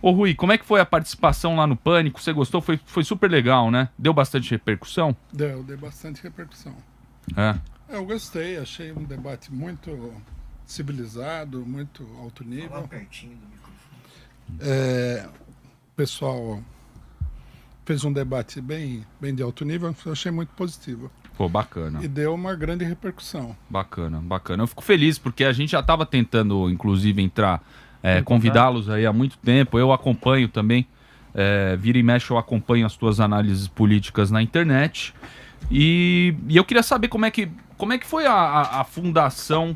Ô Rui, como é que foi a participação lá no Pânico? Você gostou? Foi super legal, né? Deu bastante repercussão? Deu bastante repercussão. É. Eu gostei, achei um debate muito civilizado, muito alto nível. Fala pertinho do microfone. O pessoal fez um debate bem de alto nível, eu achei muito positivo. Pô, bacana. E deu uma grande repercussão. Bacana. Eu fico feliz porque a gente já estava tentando, inclusive, convidá-los aí há muito tempo. Eu acompanho também, vira e mexe eu acompanho as tuas análises políticas na internet. E eu queria saber como é que foi a fundação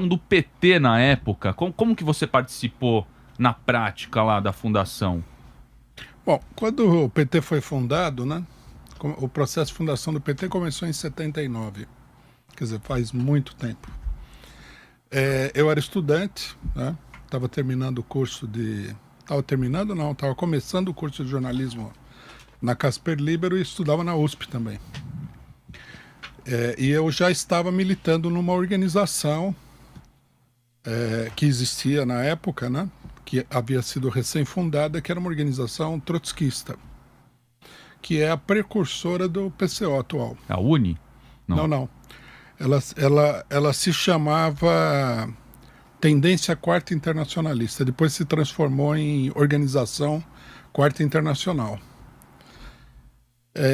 do PT na época. Como que você participou na prática lá da fundação? Bom, quando o PT foi fundado, né? O processo de fundação do PT começou em 79, quer dizer, faz muito tempo. Eu era estudante, né? Estava terminando o curso de... Estava começando o curso de jornalismo na Casper Libero e estudava na USP também. E eu já estava militando numa organização que existia na época, né? Que havia sido recém-fundada, que era uma organização trotskista, que é a precursora do PCO atual. A UNE? Não. Ela se chamava Tendência Quarta Internacionalista, depois se transformou em Organização Quarta Internacional.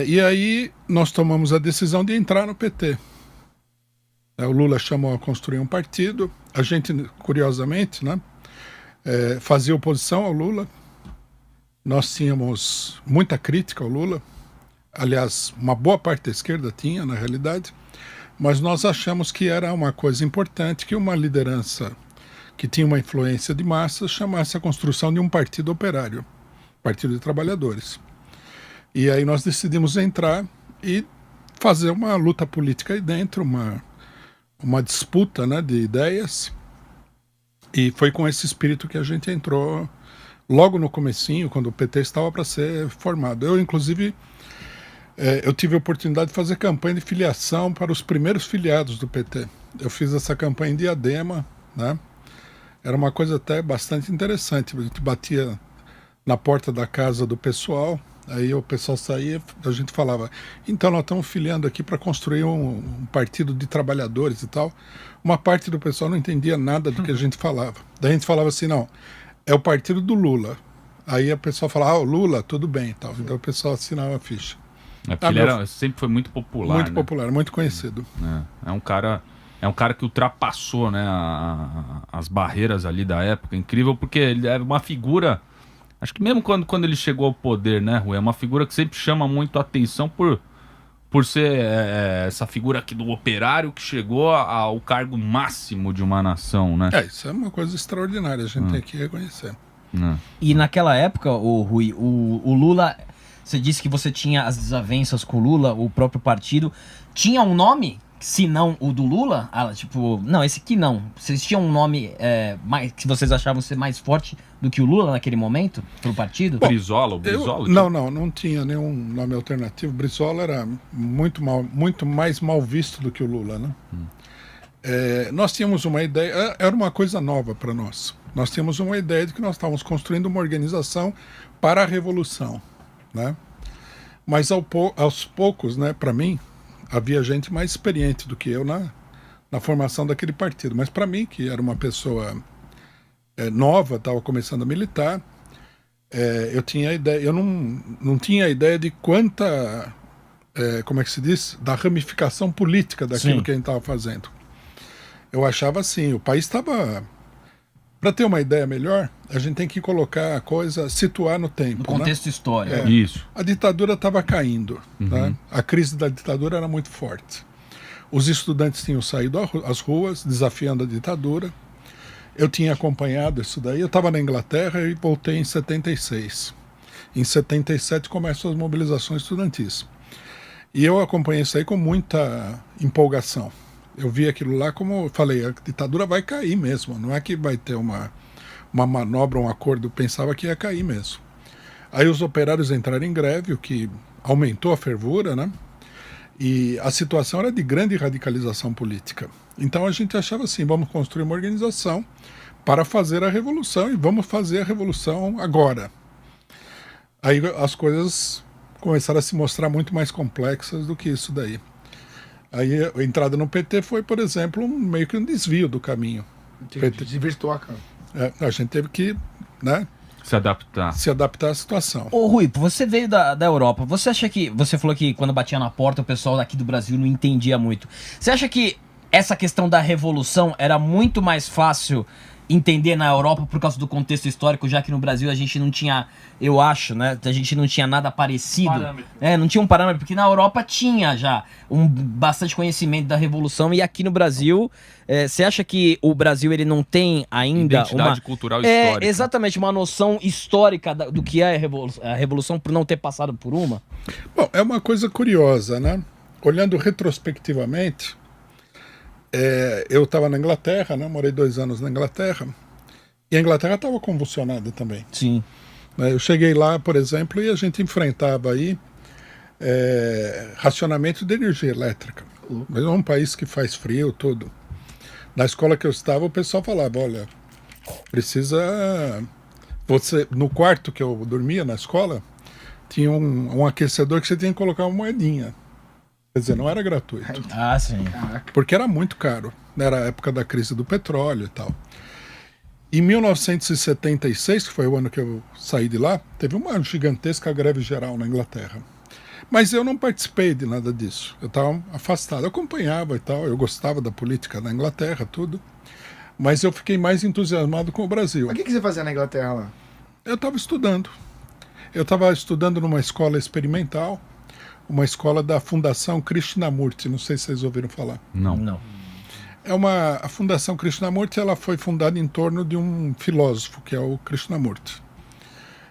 E aí nós tomamos a decisão de entrar no PT. O Lula chamou a construir um partido, a gente, curiosamente, né, fazia oposição ao Lula. Nós tínhamos muita crítica ao Lula, aliás, uma boa parte da esquerda tinha, na realidade, mas nós achamos que era uma coisa importante que uma liderança que tinha uma influência de massas chamasse a construção de um partido operário, Partido de Trabalhadores. E aí nós decidimos entrar e fazer uma luta política aí dentro, uma disputa, né, de ideias, e foi com esse espírito que a gente entrou logo no comecinho, quando o PT estava para ser formado. Eu, inclusive, eu tive a oportunidade de fazer campanha de filiação para os primeiros filiados do PT. Eu fiz essa campanha em Diadema, né? Era uma coisa até bastante interessante. A gente batia na porta da casa do pessoal, aí o pessoal saía, a gente falava, então nós estamos filiando aqui para construir um partido de trabalhadores e tal. Uma parte do pessoal não entendia nada do que a gente falava. Daí a gente falava assim, não, é o partido do Lula. Aí a pessoa falava, o Lula, tudo bem. Tal. Então o pessoal assinava a ficha. Porque ele sempre foi muito popular. Muito popular, muito conhecido. É um cara que ultrapassou, né, as barreiras ali da época. Incrível, porque ele era uma figura... Acho que mesmo quando ele chegou ao poder, né, Rui? É uma figura que sempre chama muito a atenção por ser essa figura aqui do operário que chegou ao cargo máximo de uma nação, né? Isso é uma coisa extraordinária, a gente tem que reconhecer. E naquela época, Rui, o Lula... Você disse que você tinha as desavenças com o Lula, o próprio partido. Tinha um nome, se não o do Lula? Não, esse aqui não. Vocês tinham um nome que vocês achavam ser mais forte do que o Lula naquele momento, pro partido? Brizola, o Brizola? Não tinha nenhum nome alternativo. Brizola era muito mais mal visto do que o Lula, né? Nós tínhamos uma ideia, era uma coisa nova para nós. Nós tínhamos uma ideia de que nós estávamos construindo uma organização para a revolução, né? Mas aos poucos, né, para mim, havia gente mais experiente do que eu na formação daquele partido. Mas para mim, que era uma pessoa nova, estava começando a militar, eu tinha a ideia, eu não tinha a ideia de quanta, como é que se diz, da ramificação política daquilo Sim. que a gente estava fazendo. Eu achava assim, o país estava... Para ter uma ideia melhor, a gente tem que colocar a coisa, situar no tempo. No contexto histórico. Isso. A ditadura estava caindo, né? A crise da ditadura era muito forte. Os estudantes tinham saído às ruas, desafiando a ditadura. Eu tinha acompanhado isso daí. Eu estava na Inglaterra e voltei em 76. Em 77 começam as mobilizações estudantis. E eu acompanhei isso aí com muita empolgação. Eu vi aquilo lá como eu falei, a ditadura vai cair mesmo, não é que vai ter uma manobra, um acordo, eu pensava que ia cair mesmo. Aí os operários entraram em greve, o que aumentou a fervura, né? E a situação era de grande radicalização política. Então a gente achava assim, vamos construir uma organização para fazer a revolução, e vamos fazer a revolução agora. Aí as coisas começaram a se mostrar muito mais complexas do que isso daí. Aí a entrada no PT foi, por exemplo, meio que um desvio do caminho. Entendi. Desvirtuar, cara. A gente teve que, né, Se adaptar. se adaptar à situação. Ô Rui, você veio da Europa, você acha que, você falou que quando batia na porta o pessoal daqui do Brasil não entendia muito. Você acha que essa questão da revolução era muito mais fácil entender na Europa por causa do contexto histórico, já que no Brasil a gente não tinha, eu acho, né, a gente não tinha nada parecido. Parâmetro. Não tinha um parâmetro, porque na Europa tinha já bastante conhecimento da revolução, e aqui no Brasil, você acha que o Brasil ele não tem ainda Identidade cultural histórica. exatamente, uma noção histórica do que é a revolução por não ter passado por uma? Bom, é uma coisa curiosa, né? Olhando retrospectivamente, eu estava na Inglaterra, né? Morei 2 anos na Inglaterra, e a Inglaterra estava convulsionada também. Sim. Eu cheguei lá, por exemplo, e a gente enfrentava aí racionamento de energia elétrica. Mas é um país que faz frio, tudo. Na escola que eu estava, o pessoal falava, olha, precisa... no quarto que eu dormia na escola, tinha um aquecedor que você tinha que colocar uma moedinha. Quer dizer, não era gratuito. Ah, sim. Porque era muito caro. Era a época da crise do petróleo e tal. Em 1976, que foi o ano que eu saí de lá, teve uma gigantesca greve geral na Inglaterra. Mas eu não participei de nada disso. Eu estava afastado. Eu acompanhava e tal. Eu gostava da política na Inglaterra, tudo. Mas eu fiquei mais entusiasmado com o Brasil. Mas o que você fazia na Inglaterra lá? Eu estava estudando. Eu estava estudando numa escola experimental, uma escola da Fundação Krishnamurti. Não sei se vocês ouviram falar. Não. A Fundação Krishnamurti, ela foi fundada em torno de um filósofo, que é o Krishnamurti.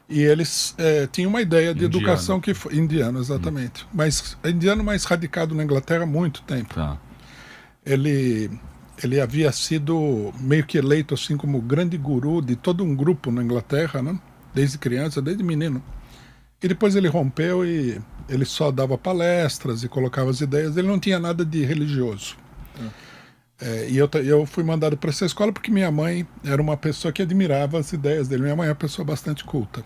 E eles tinham uma ideia de educação que foi... Indiano, exatamente. Mas indiano, mais radicado na Inglaterra há muito tempo. Tá. Ele havia sido meio que eleito assim como grande guru de todo um grupo na Inglaterra, né? Desde criança, desde menino. E depois ele rompeu e ele só dava palestras e colocava as ideias. Ele não tinha nada de religioso. E eu fui mandado para essa escola porque minha mãe era uma pessoa que admirava as ideias dele. Minha mãe é uma pessoa bastante culta.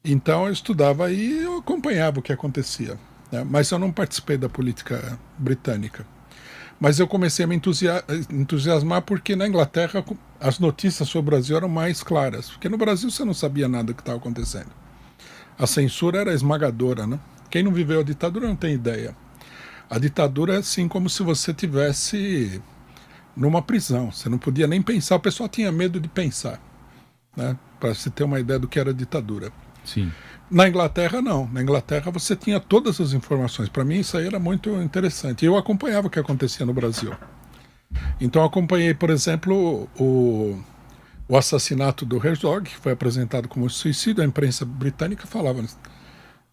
Então eu estudava e eu acompanhava o que acontecia, né? Mas eu não participei da política britânica. Mas eu comecei a me entusiasmar porque na Inglaterra as notícias sobre o Brasil eram mais claras. Porque no Brasil você não sabia nada do que estava acontecendo. A censura era esmagadora, né? Quem não viveu a ditadura não tem ideia. A ditadura é assim como se você tivesse numa prisão. Você não podia nem pensar, o pessoal tinha medo de pensar, né? Para se ter uma ideia do que era ditadura. Sim. Na Inglaterra, não. Na Inglaterra você tinha todas as informações. Para mim isso aí era muito interessante. Eu acompanhava o que acontecia no Brasil. Então eu acompanhei, por exemplo, o assassinato do Herzog, que foi apresentado como suicídio. A imprensa britânica falava,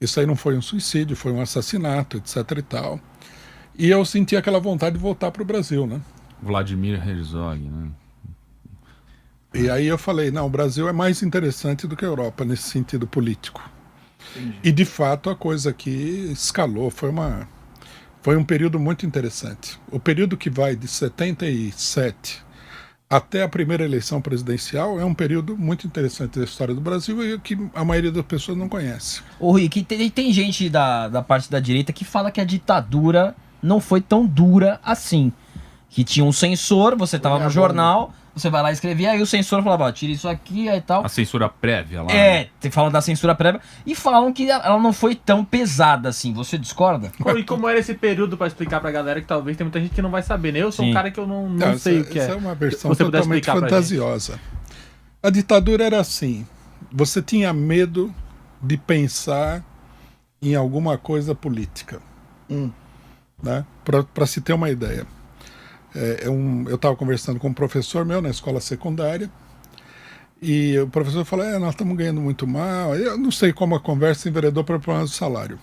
isso aí não foi um suicídio, foi um assassinato, etc e tal. E eu senti aquela vontade de voltar para o Brasil, né? Vladimir Herzog, né? E aí eu falei, não, o Brasil é mais interessante do que a Europa nesse sentido político. Entendi. E de fato a coisa aqui escalou, foi um período muito interessante. O período que vai de 77 até a primeira eleição presidencial é um período muito interessante da história do Brasil e que a maioria das pessoas não conhece. Ô Rui, que tem gente da parte da direita que fala que a ditadura não foi tão dura assim. Que tinha um censor, você tava no jornal, você vai lá escrever, aí o censor falava, ó, tira isso aqui e tal. A censura prévia lá. Né? Falam da censura prévia e falam que ela não foi tão pesada assim. Você discorda? E como era esse período pra explicar pra galera que talvez tem muita gente que não vai saber, né? Eu sou um cara que eu não sei o que é. Essa é uma versão totalmente fantasiosa. A ditadura era assim, você tinha medo de pensar em alguma coisa política. Né? Para se ter uma ideia. Eu estava conversando com um professor meu na escola secundária e o professor falou, nós estamos ganhando muito mal. Eu não sei como a conversa enveredou para o problema do salário.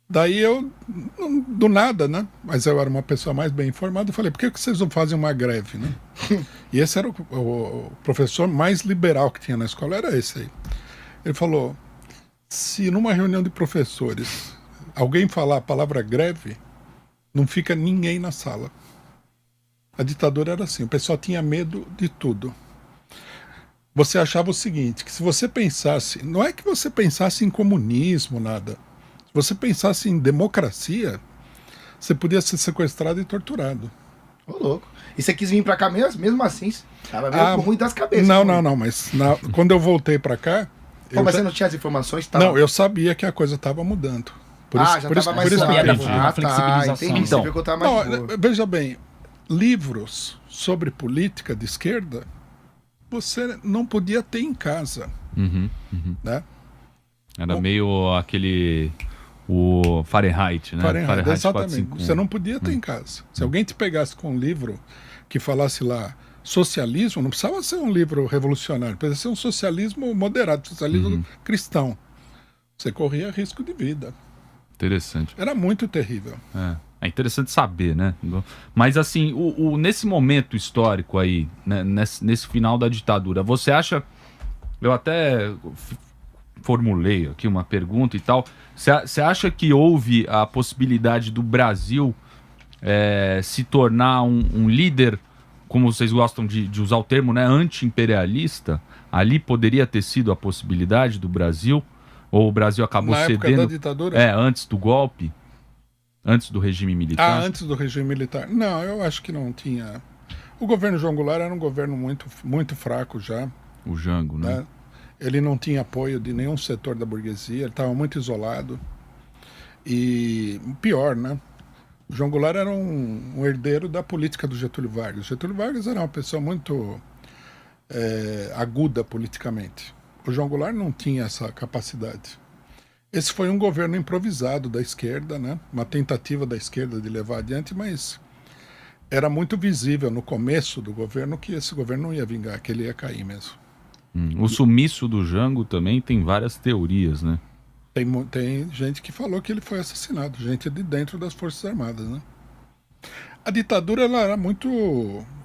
Daí eu, do nada, né? Mas eu era uma pessoa mais bem informada, eu falei, por que vocês não fazem uma greve, né? E esse era o professor mais liberal que tinha na escola, era esse aí. Ele falou, se numa reunião de professores alguém falar a palavra greve, não fica ninguém na sala. A ditadura era assim, o pessoal tinha medo de tudo. você achava o seguinte, que se você pensasse, não é que você pensasse em comunismo, nada. Se você pensasse em democracia, você podia ser sequestrado e torturado. Ô, louco. E você quis vir pra cá mesmo assim? Tava meio ruim das cabeças. Não, mas quando eu voltei pra cá... Mas você não tinha as informações? Não, eu sabia que a coisa estava mudando. Já tava mais flexibilização. Entendi. Então, Você viu que eu tava mais boa. veja bem, livros sobre política de esquerda, você não podia ter em casa. Né? Era meio aquele... O Fahrenheit, né? Fahrenheit, exatamente. 451. Você não podia ter em casa. Se alguém te pegasse com um livro que falasse lá socialismo, não precisava ser um livro revolucionário, precisava ser um socialismo moderado, socialismo cristão. Você corria risco de vida. Interessante. Era muito terrível. É interessante saber, né? Mas assim, nesse momento histórico aí, né, nesse final da ditadura, você acha... Eu até formulei aqui uma pergunta e tal. Você acha que houve a possibilidade do Brasil se tornar um líder, como vocês gostam de usar o termo, né, anti-imperialista? Ali poderia ter sido a possibilidade do Brasil? Ou o Brasil acabou Na cedendo? época da ditadura? Antes do golpe? Antes do regime militar? Antes do regime militar. Não, eu acho que não tinha. O governo João Goulart era um governo muito, muito fraco já. O Jango, né? Ele não tinha apoio de nenhum setor da burguesia, ele estava muito isolado. E pior, né? O João Goulart era um herdeiro da política do Getúlio Vargas. Getúlio Vargas era uma pessoa muito aguda politicamente. O João Goulart não tinha essa capacidade. Esse foi um governo improvisado da esquerda, né? Uma tentativa da esquerda de levar adiante, mas era muito visível no começo do governo que esse governo não ia vingar, que ele ia cair mesmo. O sumiço do Jango também tem várias teorias, né? Tem gente que falou que ele foi assassinado, gente de dentro das Forças Armadas, né? A ditadura ela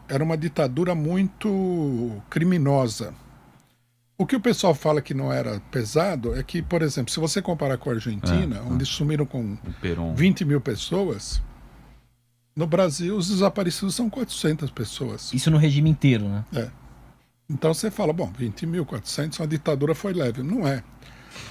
era uma ditadura muito criminosa. O que o pessoal fala que não era pesado é que, por exemplo, se você comparar com a Argentina, onde sumiram com 20 mil pessoas, no Brasil os desaparecidos são 400 pessoas. Isso no regime inteiro, né? Então você fala, bom, 20 mil, 400, a ditadura foi leve. Não é.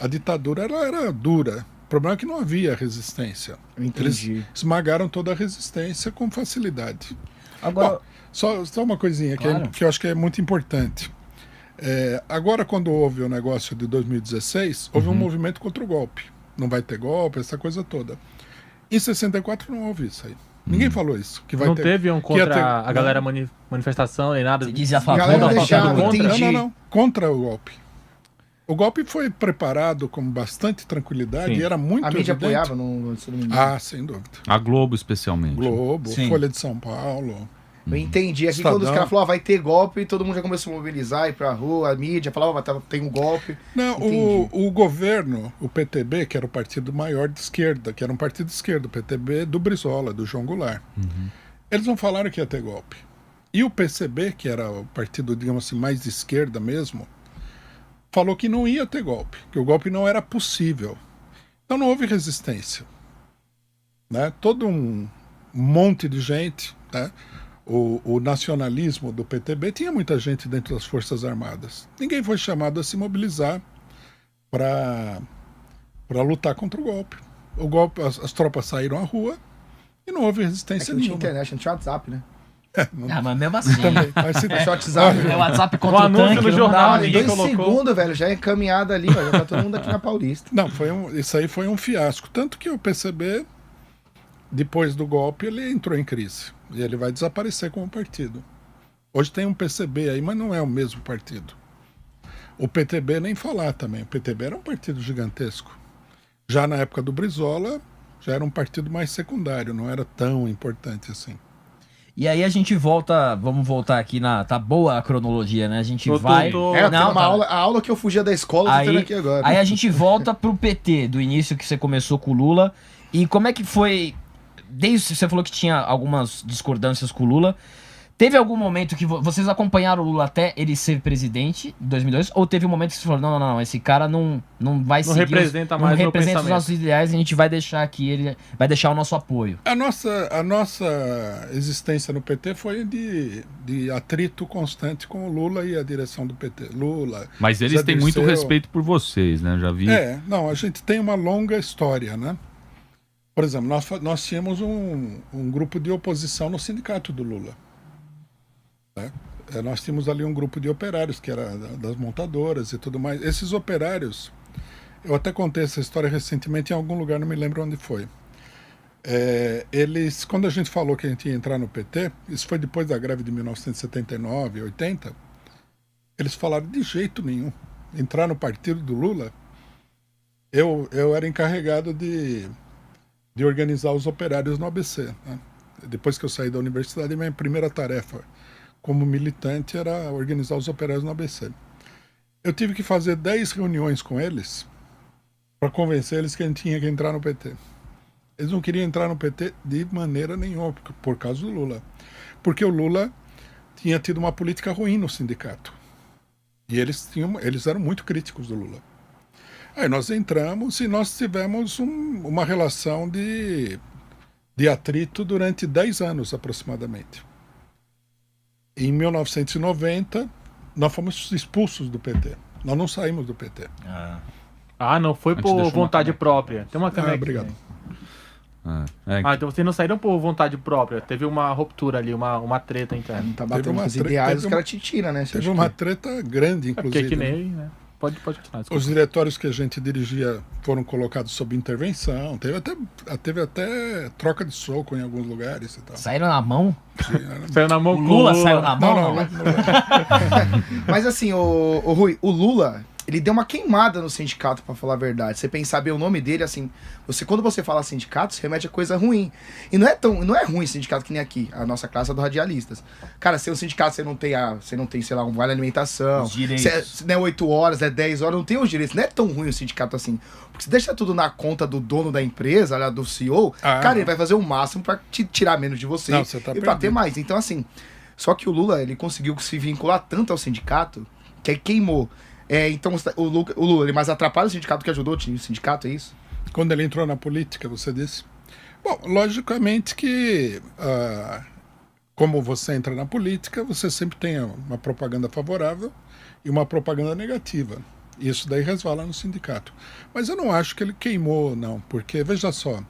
A ditadura ela era dura. O problema é que não havia resistência. Eles esmagaram toda a resistência com facilidade. Agora, bom, só uma coisinha que eu acho que é muito importante. Agora, quando houve o negócio de 2016, houve um movimento contra o golpe. Não vai ter golpe, essa coisa toda. Em 64 não houve isso aí. Ninguém falou isso. Que vai não ter, teve um contra a galera manifestação nem nada. Você diz a favor Galera ou a deixava, favor? entendi. Não. Contra o golpe. O golpe foi preparado com bastante tranquilidade e era muito A mídia evidente. apoiava no domingo. Sem dúvida. A Globo, especialmente. Globo, Sim. Folha de São Paulo. Eu entendi. Aqui Estadão. quando os caras falaram, vai ter golpe, todo mundo já começou a mobilizar, ir pra rua, a mídia falava, tem um golpe. Não, o governo, o PTB, que era o partido maior de esquerda, que era um partido de esquerda, o PTB do Brizola, do João Goulart. Eles não falaram que ia ter golpe. E o PCB, que era o partido, digamos assim, mais de esquerda mesmo, falou que não ia ter golpe, que o golpe não era possível. Então não houve resistência. Né? Todo um monte de gente, né? O nacionalismo do PTB tinha muita gente dentro das Forças Armadas. Ninguém foi chamado a se mobilizar para lutar contra o golpe. O golpe, as tropas saíram à rua e não houve resistência Não tinha nenhuma. internet, não tinha WhatsApp, né? Mas mesmo assim. Também, mas se- Tinha WhatsApp. É o WhatsApp O contra o anúncio tanque. no não jornal, dá, Em ninguém 2 colocou. segundos, velho, já é encaminhado ali, ó, já tá todo mundo aqui na Paulista. Não, isso aí foi um fiasco. Tanto que o PCB, depois do golpe, ele entrou em crise. E ele vai desaparecer como partido. Hoje tem um PCB aí, mas não é o mesmo partido. O PTB nem falar também. O PTB era um partido gigantesco. Já na época do Brizola, já era um partido mais secundário, não era tão importante assim. E aí a gente volta, vamos voltar aqui na... Tá boa a cronologia, né? A gente Tô- vai... tô- Tem Não, uma tá- aula, a aula que eu fugia da escola, eu tô tendo Aí, aqui agora. aí a gente volta pro PT, do início que você começou com o Lula. E como é que foi... Desde você falou que tinha algumas discordâncias com o Lula. Teve algum momento que vocês acompanharam o Lula até ele ser presidente em 2002? Ou teve um momento que você falou, não, esse cara não vai seguir... Representa não mais representa os nossos ideais, a gente vai deixar aqui, ele vai deixar o nosso apoio. A nossa existência no PT foi de atrito constante com o Lula e a direção do PT. Lula... Mas eles têm muito respeito por vocês, né? Já vi. Não, a gente tem uma longa história, né? Por exemplo, nós tínhamos um grupo de oposição no sindicato do Lula. Nós tínhamos ali um grupo de operários, que era das montadoras e tudo mais. Esses operários, eu até contei essa história recentemente em algum lugar, não me lembro onde foi. Eles, quando a gente falou que a gente ia entrar no PT, isso foi depois da greve de 1979, 80, eles falaram de jeito nenhum. Entrar no partido do Lula, eu era encarregado de organizar os operários no ABC. Né? Depois que eu saí da universidade, minha primeira tarefa como militante era organizar os operários no ABC. Eu tive que fazer 10 reuniões com eles para convencer eles que a gente tinha que entrar no PT. Eles não queriam entrar no PT de maneira nenhuma, por causa do Lula. Porque o Lula tinha tido uma política ruim no sindicato. E eles eram muito críticos do Lula. Aí nós entramos e nós tivemos uma relação de atrito durante 10 anos aproximadamente. Em 1990, nós fomos expulsos do PT. Nós não saímos do PT. Não foi por vontade própria. Tem uma câmera aqui. Obrigado. Então vocês não saíram por vontade própria. Teve uma ruptura ali, uma treta interna. Não tá batendo com os ideais, os caras te tiram, né? Teve uma treta grande, inclusive. Porque que nem, né? Pode continuar. Desculpa. Os diretórios que a gente dirigia foram colocados sob intervenção. Teve até troca de soco em alguns lugares e tal. Saíram na mão? Saiu na mão o Lula saiu na mão? Não. Mas assim, o Rui, o Lula, ele deu uma queimada no sindicato, pra falar a verdade. Você pensar bem o nome dele, assim, quando você fala sindicato, você remete a coisa ruim. E não é ruim sindicato que nem aqui, a nossa classe é do radialistas. Cara, se o sindicato você não tem, sei lá, um vale alimentação, os direitos. Não é 8 horas, é 10 horas, não tem os direitos. Não é tão ruim o sindicato assim. Porque se deixa tudo na conta do dono da empresa, lá, do CEO, cara, ele vai fazer o máximo pra te tirar menos de você, e pra ter mais. Então, assim, só que o Lula, ele conseguiu se vincular tanto ao sindicato, que aí queimou. Então, o Lula, ele mais atrapalha o sindicato que ajudou o sindicato, é isso? Quando ele entrou na política, você disse? Bom, logicamente que, como você entra na política, você sempre tem uma propaganda favorável e uma propaganda negativa. Isso daí resvala no sindicato. Mas eu não acho que ele queimou, não, porque, veja só,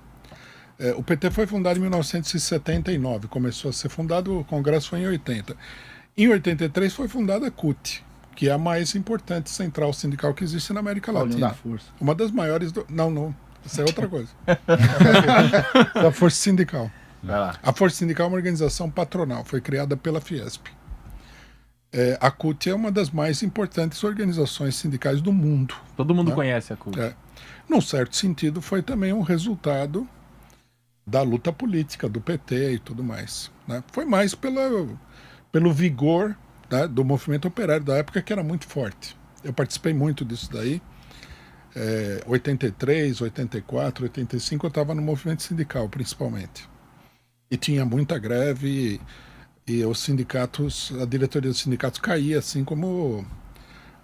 o PT foi fundado em 1979, começou a ser fundado, o Congresso foi em 80. Em 83 foi fundada a CUT, que é a mais importante central sindical que existe na América Latina. Uma das maiores Não, isso é outra coisa. Da Força Sindical. Vai lá. A Força Sindical é uma organização patronal, foi criada pela Fiesp. A CUT é uma das mais importantes organizações sindicais do mundo. Todo mundo conhece a CUT. Num certo sentido, foi também um resultado da luta política do PT e tudo mais. Né? Foi mais pelo vigor, né, do movimento operário da época, que era muito forte. Eu participei muito disso daí. 83, 84, 85 eu estava no movimento sindical, principalmente. E tinha muita greve e os sindicatos, a diretoria dos sindicatos caía assim como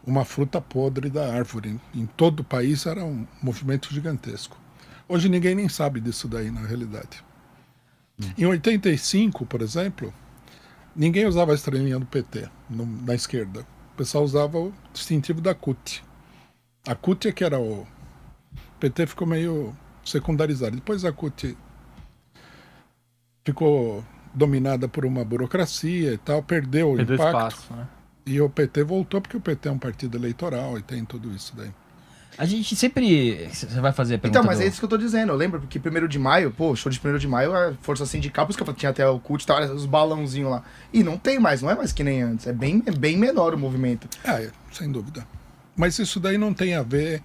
uma fruta podre da árvore. Em todo o país era um movimento gigantesco. Hoje ninguém nem sabe disso daí, na realidade. Em 85, por exemplo, ninguém usava a estrelinha do PT na esquerda. O pessoal usava o distintivo da CUT. A CUT é que era o PT ficou meio secundarizado. Depois a CUT ficou dominada por uma burocracia e tal, perdeu o impacto. Espaço, né? E o PT voltou porque o PT é um partido eleitoral e tem tudo isso daí. A gente sempre... Você vai fazer a pergunta. Então, mas é isso que eu tô dizendo. Eu lembro porque 1º de maio, show de 1º de maio, a Força Sindical, por isso que eu tinha até o CUT, tá, os balãozinhos lá. E não tem mais, não é mais que nem antes. É bem menor o movimento. Sem dúvida. Mas isso daí não tem a ver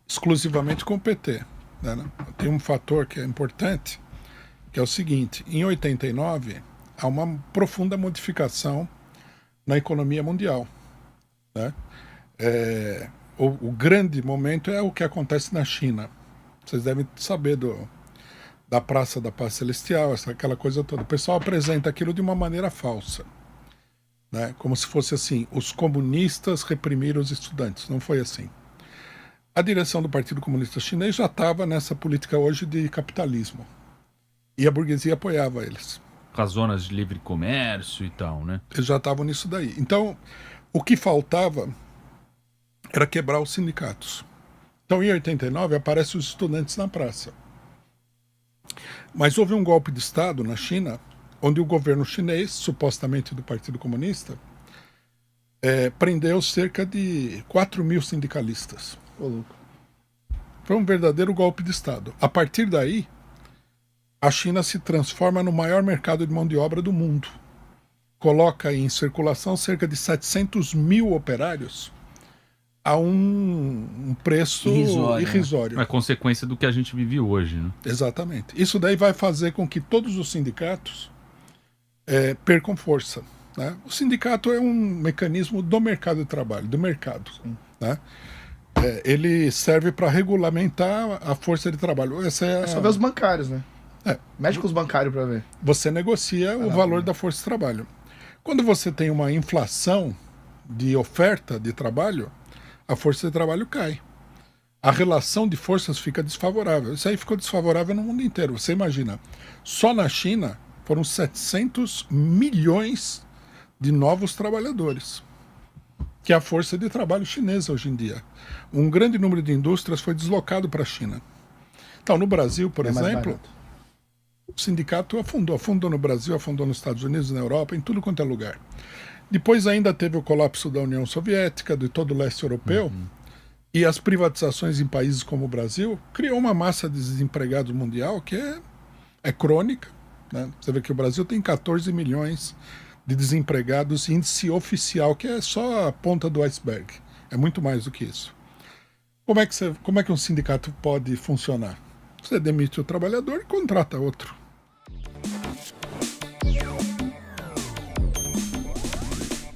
exclusivamente com o PT. Né? Tem um fator que é importante, que é o seguinte: em 89, há uma profunda modificação na economia mundial. Né? O grande momento é o que acontece na China. Vocês devem saber da Praça da Paz Celestial, aquela coisa toda. O pessoal apresenta aquilo de uma maneira falsa. né? Como se fosse assim, os comunistas reprimiram os estudantes. Não foi assim. A direção do Partido Comunista Chinês já estava nessa política hoje de capitalismo. E a burguesia apoiava eles. Com as zonas de livre comércio e tal, né? Eles já estavam nisso daí. Então, o que faltava era quebrar os sindicatos. Então, em 89, aparecem os estudantes na praça. Mas houve um golpe de Estado na China, onde o governo chinês, supostamente do Partido Comunista, prendeu cerca de 4.000 sindicalistas. Foi um verdadeiro golpe de Estado. A partir daí, a China se transforma no maior mercado de mão de obra do mundo. Coloca em circulação cerca de 700 mil operários a um preço irrisório. É consequência do que a gente vive hoje, né? Exatamente. Isso daí vai fazer com que todos os sindicatos percam força, né? O sindicato é um mecanismo do mercado de trabalho, do mercado, né? Ele serve para regulamentar a força de trabalho. É só ver os bancários, né? Mexe com os bancários para ver. Você negocia o valor da força de trabalho. Quando você tem uma inflação de oferta de trabalho, a força de trabalho cai. A relação de forças fica desfavorável. Isso aí ficou desfavorável no mundo inteiro. Você imagina, só na China foram 700 milhões de novos trabalhadores, que é a força de trabalho chinesa hoje em dia. Um grande número de indústrias foi deslocado para a China. Então, no Brasil, por exemplo, o sindicato afundou no Brasil, afundou nos Estados Unidos, na Europa, em tudo quanto é lugar. Depois ainda teve o colapso da União Soviética, de todo o leste europeu, e as privatizações em países como o Brasil criou uma massa de desempregados mundial que é crônica, né? Você vê que o Brasil tem 14 milhões de desempregados, índice oficial, que é só a ponta do iceberg. É muito mais do que isso. Como é que um sindicato pode funcionar? Você demite o trabalhador e contrata outro.